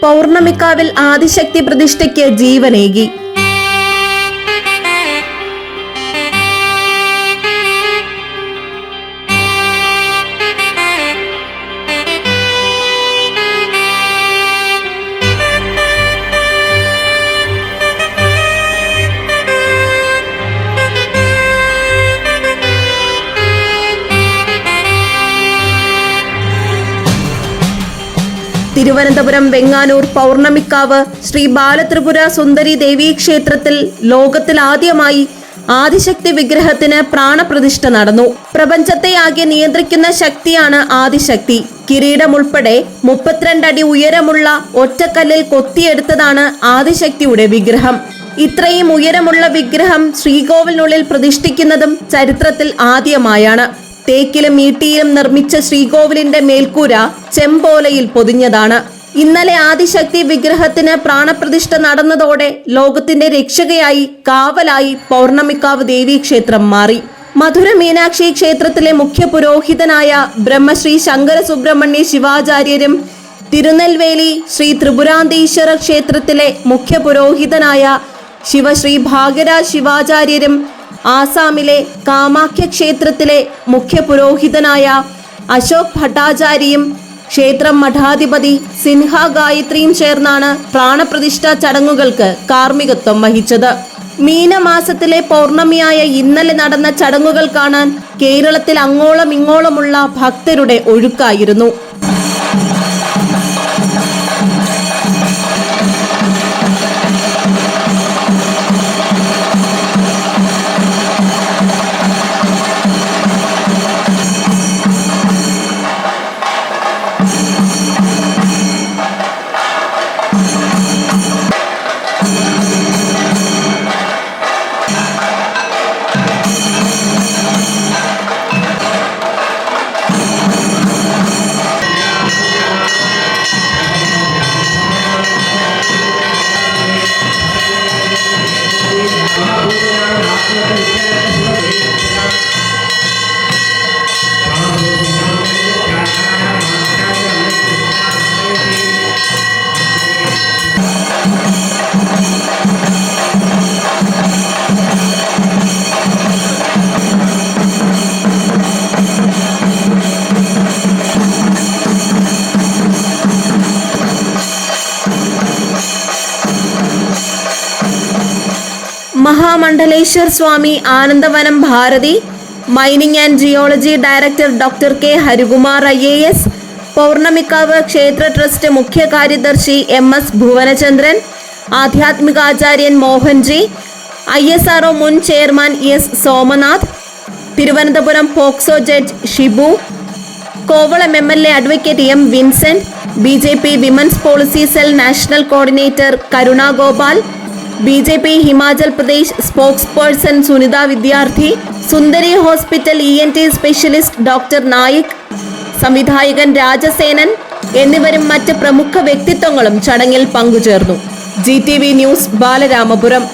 പൗർണമിക്കാവിൽ ആദിശക്തി പ്രതിഷ്ഠയ്ക്ക് ജീവനേകി. തിരുവനന്തപുരം വെങ്ങാനൂർ പൗർണമിക്കാവ് ശ്രീ ബാലത്രിപുര സുന്ദരി ദേവീ ക്ഷേത്രത്തിൽ ലോകത്തിൽ ആദ്യമായി ആദിശക്തി വിഗ്രഹത്തിന് പ്രാണപ്രതിഷ്ഠ നടന്നു. പ്രപഞ്ചത്തെ ആകെ നിയന്ത്രിക്കുന്ന ശക്തിയാണ് ആദിശക്തി. കിരീടം ഉൾപ്പെടെ 32 അടി ഉയരമുള്ള ഒറ്റക്കല്ലിൽ കൊത്തിയെടുത്തതാണ് ആദിശക്തിയുടെ വിഗ്രഹം. ഇത്രയും ഉയരമുള്ള വിഗ്രഹം ശ്രീകോവിലിനുള്ളിൽ പ്രതിഷ്ഠിക്കുന്നതും ചരിത്രത്തിൽ ആദ്യമായാണ്. തേക്കിലും ഈട്ടിയിലും നിർമ്മിച്ച ശ്രീകോവിലിന്റെ മേൽക്കൂര ചെമ്പോലയിൽ പൊതിഞ്ഞതാണ്. ഇന്നലെ ആദിശക്തി വിഗ്രഹത്തിന് പ്രാണപ്രതിഷ്ഠ നടന്നതോടെ ലോകത്തിന്റെ രക്ഷകയായി കാവലായി പൗർണമിക്കാവ് ദേവീക്ഷേത്രം മാറി. മധുര മീനാക്ഷി ക്ഷേത്രത്തിലെ മുഖ്യ പുരോഹിതനായ ബ്രഹ്മശ്രീ ശങ്കര സുബ്രഹ്മണ്യ ശിവാചാര്യരും തിരുനെൽവേലി ശ്രീ ത്രിപുരാന്തീശ്വര ക്ഷേത്രത്തിലെ മുഖ്യ പുരോഹിതനായ ശിവശ്രീ ഭാഗ്യരാജ് ശിവാചാര്യരും ആസാമിലെ കാമാഖ്യ ക്ഷേത്രത്തിലെ മുഖ്യ പുരോഹിതനായ അശോക് ഭട്ടാചാര്യയും ക്ഷേത്രം മഠാധിപതി സിൻഹ ഗായത്രിയും ചേർന്നാണ് പ്രാണപ്രതിഷ്ഠാ ചടങ്ങുകൾക്ക് കാർമ്മികത്വം വഹിച്ചത്. മീനമാസത്തിലെ പൗർണമിയായ ഇന്നലെ നടന്ന ചടങ്ങുകൾ കാണാൻ കേരളത്തിൽ അങ്ങോളം ഇങ്ങോളമുള്ള ഭക്തരുടെ ഒഴുക്കായിരുന്നു. Mahamandaleshwar Swami Anandavanam Bharati, mining and geology director doctor K Harikumar IAS, Pournamikkavu ക്ഷേത്ര ട്രസ്റ്റ് മുഖ്യ കാര്യദർശി MS ഭുവനചന്ദ്രൻ, ആധ്യാത്മികാചാര്യൻ മോഹൻജി, ISRO മുൻ chairman S Somanath, Thiruvananthapuram POCSO judge Shibu, Kovalam MLA advocate M Vincent, BJP women's policy cell national coordinator Karuna Gopal, BJP Himachal Pradesh spokesperson Sunitha Vidyarthi, Sundari hospital ENT specialist doctor Naik, സംവിധായകൻ രാജസേനൻ എന്നിവരും മറ്റ് പ്രമുഖ വ്യക്തിത്വങ്ങളും ചടങ്ങിൽ പങ്കുചേർന്നു. GTV news Balaramapuram.